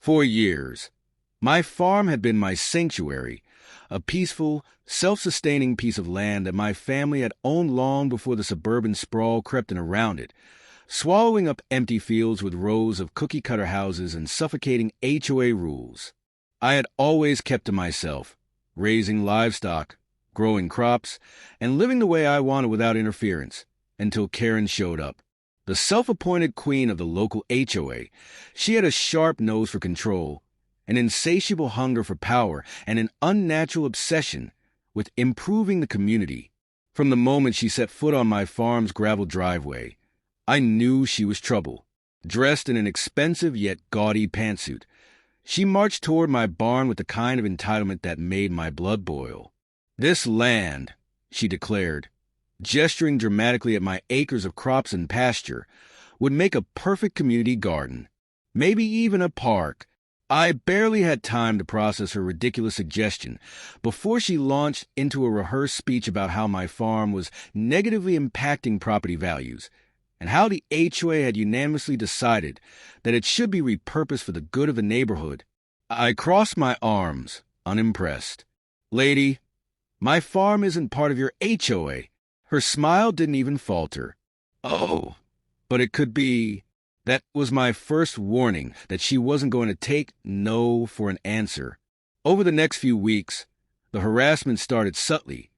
For years, my farm had been my sanctuary, a peaceful, self-sustaining piece of land that my family had owned long before the suburban sprawl crept in around it, swallowing up empty fields with rows of cookie-cutter houses and suffocating HOA rules. I had always kept to myself, raising livestock, growing crops, and living the way I wanted without interference, until Karen showed up. The self-appointed queen of the local HOA, she had a sharp nose for control, an insatiable hunger for power, and an unnatural obsession with improving the community. From the moment she set foot on my farm's gravel driveway, I knew she was trouble. Dressed in an expensive yet gaudy pantsuit, she marched toward my barn with the kind of entitlement that made my blood boil. "This land," she declared, gesturing dramatically at my acres of crops and pasture, "would make a perfect community garden, maybe even a park." I barely had time to process her ridiculous suggestion before she launched into a rehearsed speech about how my farm was negatively impacting property values, and how the HOA had unanimously decided that it should be repurposed for the good of the neighborhood. I crossed my arms, unimpressed. "Lady, my farm isn't part of your HOA." Her smile didn't even falter. "Oh, but it could be." That was my first warning that she wasn't going to take no for an answer. Over the next few weeks, the harassment started subtly.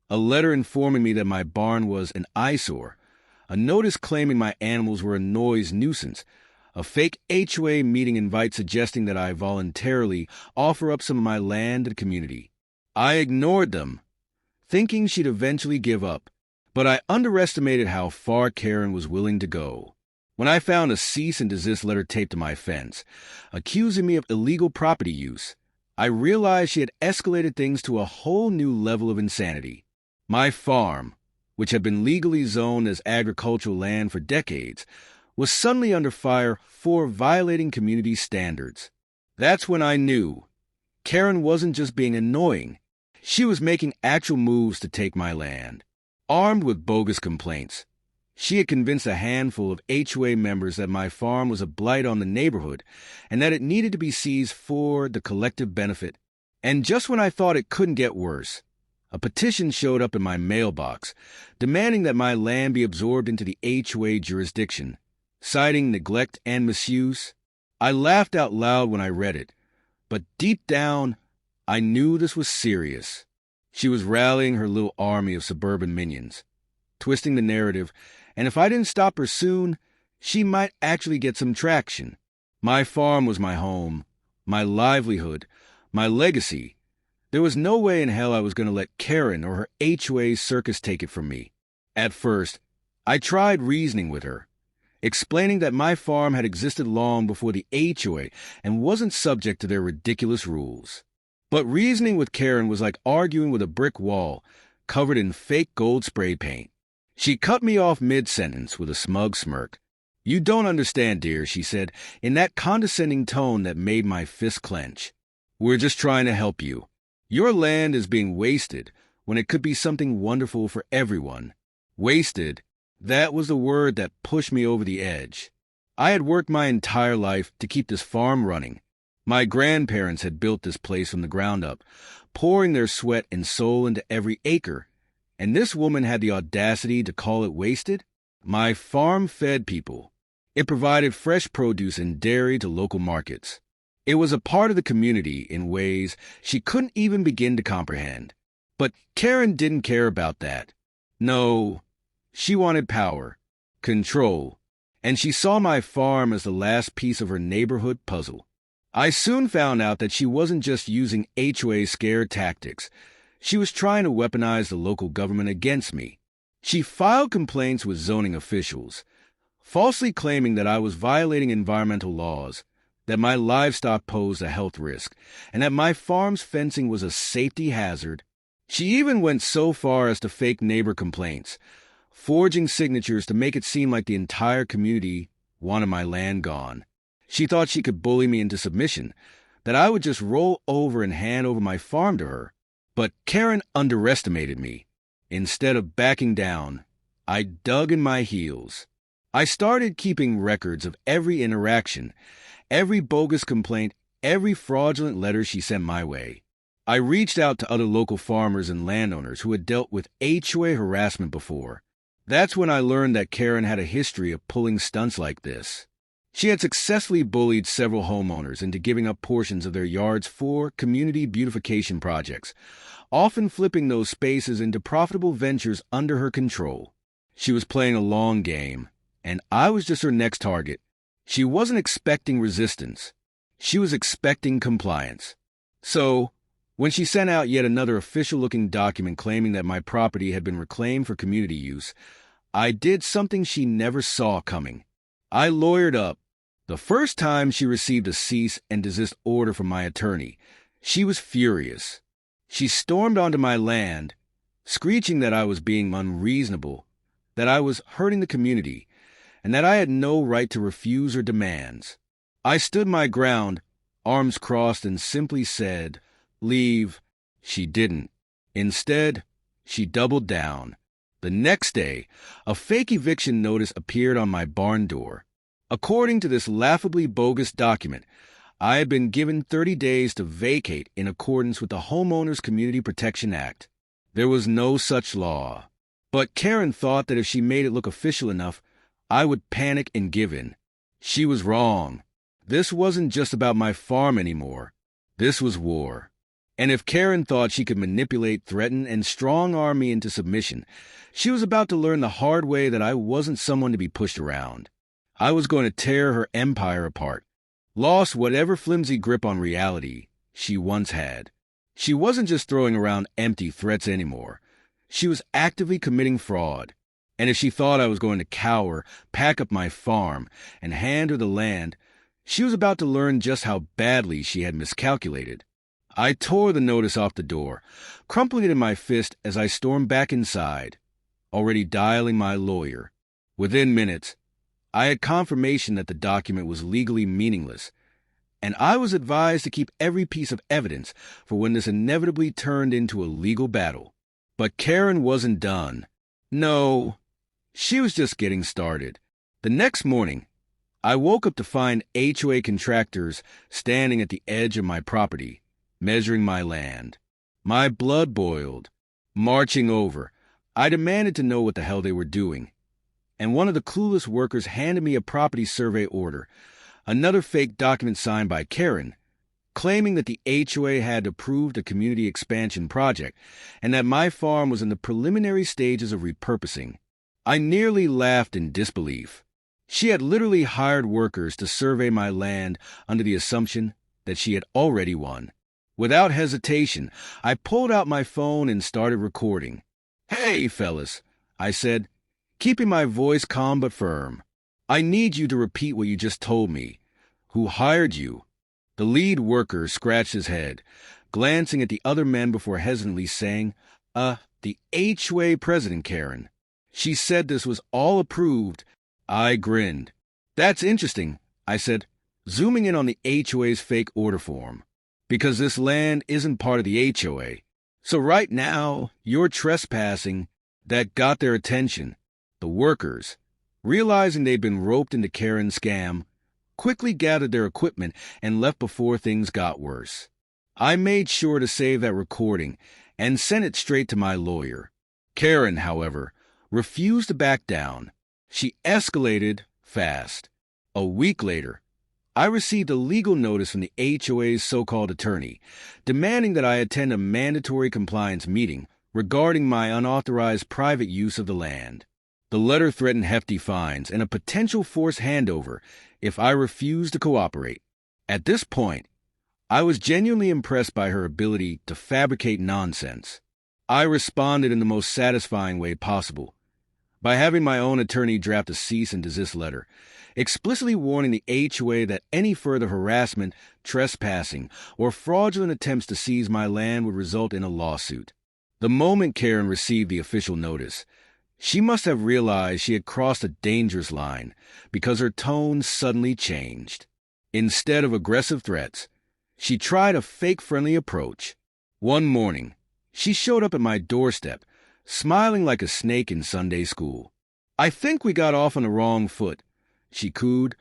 A letter informing me that my barn was an eyesore, a notice claiming my animals were a noise nuisance, a fake HOA meeting invite suggesting that I voluntarily offer up some of my land to the community. I ignored them, thinking she'd eventually give up, but I underestimated how far Karen was willing to go. When I found a cease and desist letter taped to my fence, accusing me of illegal property use, I realized she had escalated things to a whole new level of insanity. My farm, which had been legally zoned as agricultural land for decades, was suddenly under fire for violating community standards. That's when I knew Karen wasn't just being annoying. She was making actual moves to take my land. Armed with bogus complaints, she had convinced a handful of HOA members that my farm was a blight on the neighborhood and that it needed to be seized for the collective benefit. And just when I thought it couldn't get worse, a petition showed up in my mailbox demanding that my land be absorbed into the HOA jurisdiction, citing neglect and misuse. I laughed out loud when I read it, but deep down, I knew this was serious. She was rallying her little army of suburban minions, twisting the narrative, and if I didn't stop her soon, she might actually get some traction. My farm was my home, my livelihood, my legacy. There was no way in hell I was going to let Karen or her HOA circus take it from me. At first, I tried reasoning with her, explaining that my farm had existed long before the HOA and wasn't subject to their ridiculous rules. But reasoning with Karen was like arguing with a brick wall covered in fake gold spray paint. She cut me off mid-sentence with a smug smirk. "You don't understand, dear," she said, in that condescending tone that made my fist clench. "We're just trying to help you. Your land is being wasted when it could be something wonderful for everyone." Wasted, that was the word that pushed me over the edge. I had worked my entire life to keep this farm running. My grandparents had built this place from the ground up, pouring their sweat and soul into every acre. And this woman had the audacity to call it wasted? My farm fed people. It provided fresh produce and dairy to local markets. It was a part of the community in ways she couldn't even begin to comprehend. But Karen didn't care about that. No, she wanted power, control, and she saw my farm as the last piece of her neighborhood puzzle. I soon found out that she wasn't just using HOA scare tactics. She was trying to weaponize the local government against me. She filed complaints with zoning officials, falsely claiming that I was violating environmental laws, that my livestock posed a health risk, and that my farm's fencing was a safety hazard. She even went so far as to fake neighbor complaints, forging signatures to make it seem like the entire community wanted my land gone. She thought she could bully me into submission, that I would just roll over and hand over my farm to her. But Karen underestimated me. Instead of backing down, I dug in my heels. I started keeping records of every interaction, every bogus complaint, every fraudulent letter she sent my way. I reached out to other local farmers and landowners who had dealt with HOA harassment before. That's when I learned that Karen had a history of pulling stunts like this. She had successfully bullied several homeowners into giving up portions of their yards for community beautification projects, often flipping those spaces into profitable ventures under her control. She was playing a long game, and I was just her next target. She wasn't expecting resistance. She was expecting compliance. So, when she sent out yet another official-looking document claiming that my property had been reclaimed for community use, I did something she never saw coming. I lawyered up. The first time she received a cease and desist order from my attorney, she was furious. She stormed onto my land, screeching that I was being unreasonable, that I was hurting the community, and that I had no right to refuse her demands. I stood my ground, arms crossed, and simply said, "Leave." She didn't. Instead, she doubled down. The next day, a fake eviction notice appeared on my barn door. According to this laughably bogus document, I had been given 30 days to vacate in accordance with the Homeowners Community Protection Act. There was no such law. But Karen thought that if she made it look official enough, I would panic and give in. She was wrong. This wasn't just about my farm anymore. This was war. And if Karen thought she could manipulate, threaten, and strong-arm me into submission, she was about to learn the hard way that I wasn't someone to be pushed around. I was going to tear her empire apart, lost whatever flimsy grip on reality she once had. She wasn't just throwing around empty threats anymore. She was actively committing fraud. And if she thought I was going to cower, pack up my farm, and hand her the land, she was about to learn just how badly she had miscalculated. I tore the notice off the door, crumpling it in my fist as I stormed back inside, already dialing my lawyer. Within minutes, I had confirmation that the document was legally meaningless, and I was advised to keep every piece of evidence for when this inevitably turned into a legal battle. But Karen wasn't done. No, she was just getting started. The next morning, I woke up to find HOA contractors standing at the edge of my property, measuring my land. My blood boiled. Marching over, I demanded to know what the hell they were doing. And one of the clueless workers handed me a property survey order, another fake document signed by Karen, claiming that the HOA had approved a community expansion project and that my farm was in the preliminary stages of repurposing. I nearly laughed in disbelief. She had literally hired workers to survey my land under the assumption that she had already won. Without hesitation, I pulled out my phone and started recording. "Hey, fellas," I said, keeping my voice calm but firm. "I need you to repeat what you just told me. Who hired you?" The lead worker scratched his head, glancing at the other men before hesitantly saying, the HOA president, Karen. She said this was all approved." I grinned. "That's interesting," I said, zooming in on the HOA's fake order form. "Because this land isn't part of the HOA. So right now, you're trespassing." That got their attention. The workers, realizing they'd been roped into Karen's scam, quickly gathered their equipment and left before things got worse. I made sure to save that recording and sent it straight to my lawyer. Karen, however, refused to back down. She escalated fast. A week later, I received a legal notice from the HOA's so-called attorney, demanding that I attend a mandatory compliance meeting regarding my unauthorized private use of the land. The letter threatened hefty fines and a potential forced handover if I refused to cooperate. At this point, I was genuinely impressed by her ability to fabricate nonsense. I responded in the most satisfying way possible, by having my own attorney draft a cease and desist letter, explicitly warning the HOA that any further harassment, trespassing, or fraudulent attempts to seize my land would result in a lawsuit. The moment Karen received the official notice, she must have realized she had crossed a dangerous line because her tone suddenly changed. Instead of aggressive threats, she tried a fake friendly approach. One morning, she showed up at my doorstep, smiling like a snake in Sunday school. "I think we got off on the wrong foot," she cooed,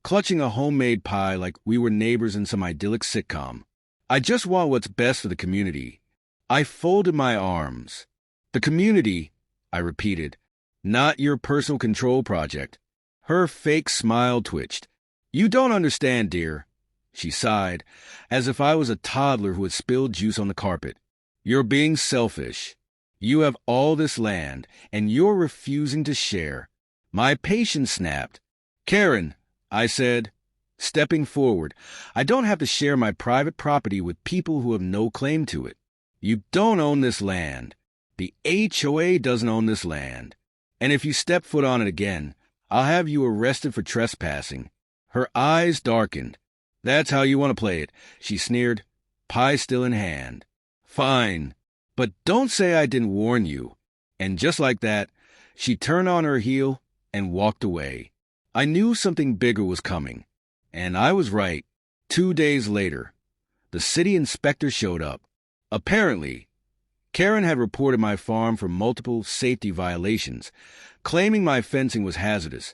clutching a homemade pie like we were neighbors in some idyllic sitcom. I just want what's best for the community. I folded my arms. The community, I repeated, not your personal control project. Her fake smile twitched. You don't understand, dear. She sighed, as if I was a toddler who had spilled juice on the carpet. You're being selfish. You have all this land, and you're refusing to share. My patience snapped. Karen, I said, stepping forward, I don't have to share my private property with people who have no claim to it. You don't own this land. The HOA doesn't own this land. And if you step foot on it again, I'll have you arrested for trespassing. Her eyes darkened. That's how you want to play it, she sneered, pie still in hand. Fine, but don't say I didn't warn you. And just like that, she turned on her heel and walked away. I knew something bigger was coming. And I was right. 2 days later, the city inspector showed up. Apparently, Karen had reported my farm for multiple safety violations, claiming my fencing was hazardous.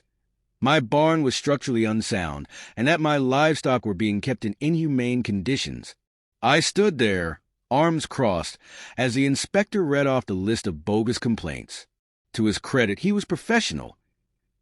My barn was structurally unsound, and that my livestock were being kept in inhumane conditions. I stood there, arms crossed, as the inspector read off the list of bogus complaints. To his credit, he was professional.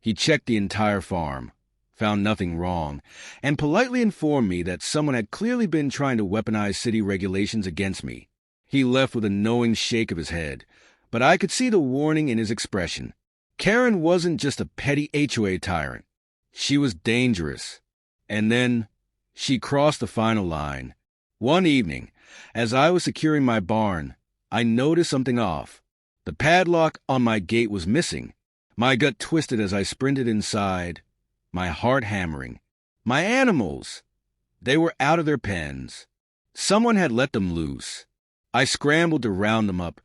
He checked the entire farm, found nothing wrong, and politely informed me that someone had clearly been trying to weaponize city regulations against me. He left with a knowing shake of his head, but I could see the warning in his expression. Karen wasn't just a petty HOA tyrant. She was dangerous. And then she crossed the final line. One evening, as I was securing my barn, I noticed something off. The padlock on my gate was missing. My gut twisted as I sprinted inside, my heart hammering. My animals! They were out of their pens. Someone had let them loose. I scrambled to round them up,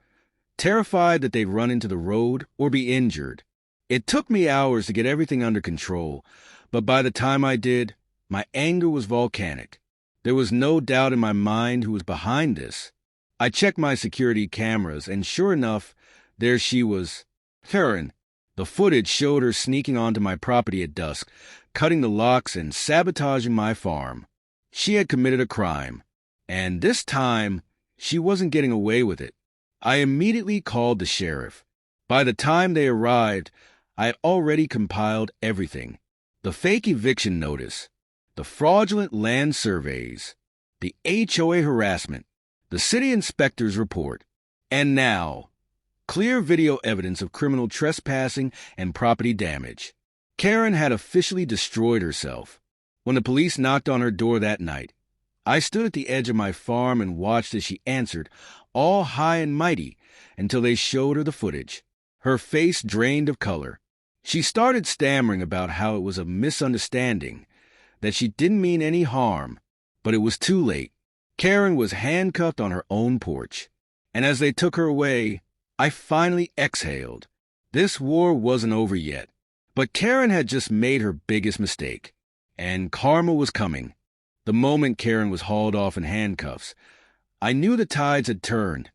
terrified that they'd run into the road or be injured. It took me hours to get everything under control, but by the time I did, my anger was volcanic. There was no doubt in my mind who was behind this. I checked my security cameras, and sure enough, there she was. Karen. The footage showed her sneaking onto my property at dusk, cutting the locks and sabotaging my farm. She had committed a crime, and this time, she wasn't getting away with it. I immediately called the sheriff. By the time they arrived, I had already compiled everything. The fake eviction notice, the fraudulent land surveys, the HOA harassment, the city inspector's report, and now, clear video evidence of criminal trespassing and property damage. Karen had officially destroyed herself. When the police knocked on her door that night, I stood at the edge of my farm and watched as she answered, all high and mighty, until they showed her the footage. Her face drained of color. She started stammering about how it was a misunderstanding, that she didn't mean any harm, but it was too late. Karen was handcuffed on her own porch, and as they took her away, I finally exhaled. This war wasn't over yet, but Karen had just made her biggest mistake, and karma was coming. The moment Karen was hauled off in handcuffs, I knew the tides had turned,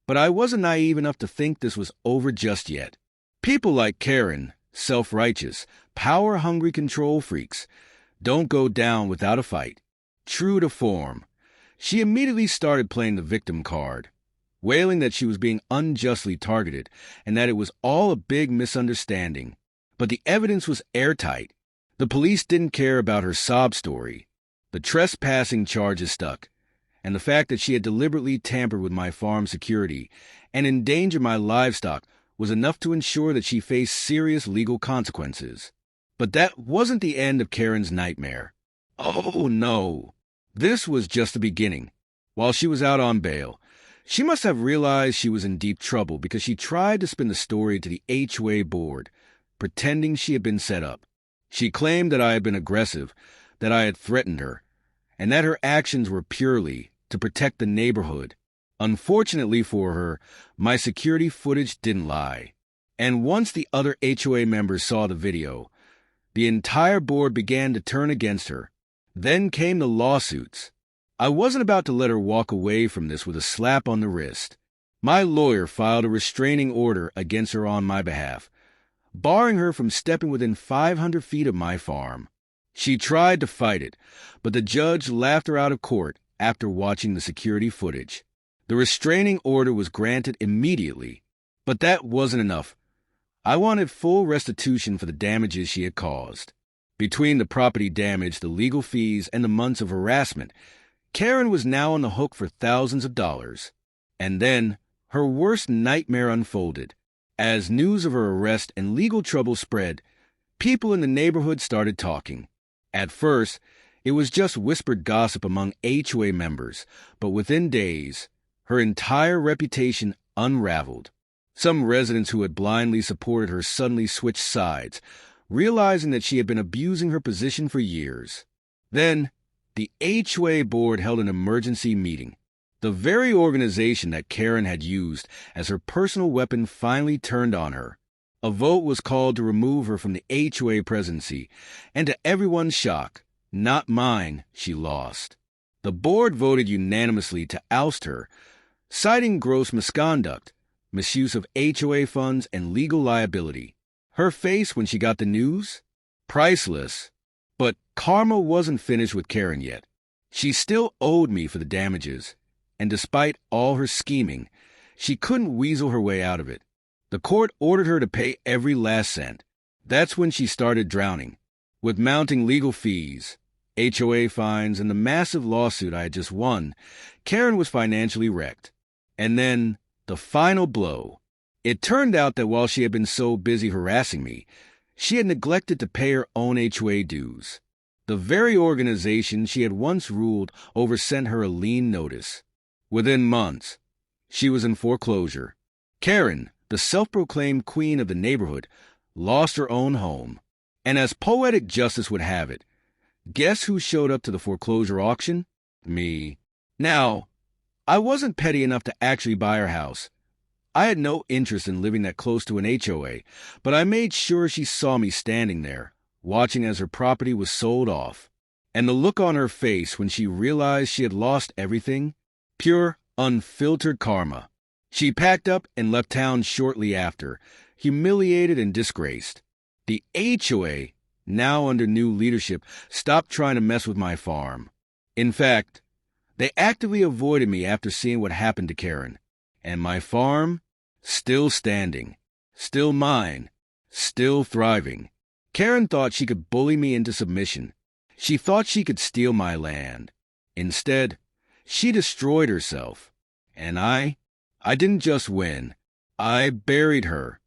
but I wasn't naive enough to think this was over just yet. People like Karen, self-righteous, power-hungry control freaks, don't go down without a fight. True to form, she immediately started playing the victim card, wailing that she was being unjustly targeted and that it was all a big misunderstanding. But the evidence was airtight. The police didn't care about her sob story. The trespassing charges stuck, and the fact that she had deliberately tampered with my farm security and endangered my livestock was enough to ensure that she faced serious legal consequences. But that wasn't the end of Karen's nightmare. Oh, no. This was just the beginning. While she was out on bail, she must have realized she was in deep trouble because she tried to spin the story to the HOA board, pretending she had been set up. She claimed that I had been aggressive, that I had threatened her, and that her actions were purely to protect the neighborhood. Unfortunately for her, my security footage didn't lie. And once the other HOA members saw the video, the entire board began to turn against her. Then came the lawsuits. I wasn't about to let her walk away from this with a slap on the wrist. My lawyer filed a restraining order against her on my behalf, barring her from stepping within 500 feet of my farm. She tried to fight it, but the judge laughed her out of court after watching the security footage. The restraining order was granted immediately, but that wasn't enough. I wanted full restitution for the damages she had caused. Between the property damage, the legal fees, and the months of harassment, Karen was now on the hook for thousands of dollars. And then, her worst nightmare unfolded. As news of her arrest and legal trouble spread, people in the neighborhood started talking. At first, it was just whispered gossip among HOA members, but within days, her entire reputation unraveled. Some residents who had blindly supported her suddenly switched sides, realizing that she had been abusing her position for years. Then, the HOA board held an emergency meeting. The very organization that Karen had used as her personal weapon finally turned on her. A vote was called to remove her from the HOA presidency, and to everyone's shock, not mine, she lost. The board voted unanimously to oust her, citing gross misconduct, misuse of HOA funds, and legal liability. Her face when she got the news? Priceless. But karma wasn't finished with Karen yet. She still owed me for the damages, and despite all her scheming, she couldn't weasel her way out of it. The court ordered her to pay every last cent. That's when she started drowning. With mounting legal fees, HOA fines, and the massive lawsuit I had just won, Karen was financially wrecked. And then, the final blow. It turned out that while she had been so busy harassing me, she had neglected to pay her own HOA dues. The very organization she had once ruled over sent her a lien notice. Within months, she was in foreclosure. Karen, the self-proclaimed queen of the neighborhood, lost her own home. And as poetic justice would have it, guess who showed up to the foreclosure auction? Me. Now, I wasn't petty enough to actually buy her house. I had no interest in living that close to an HOA, but I made sure she saw me standing there, watching as her property was sold off. And the look on her face when she realized she had lost everything? Pure, unfiltered karma. She packed up and left town shortly after, humiliated and disgraced. The HOA, now under new leadership, stopped trying to mess with my farm. In fact, they actively avoided me after seeing what happened to Karen. And my farm? Still standing. Still mine. Still thriving. Karen thought she could bully me into submission. She thought she could steal my land. Instead, she destroyed herself. And I didn't just win. I buried her.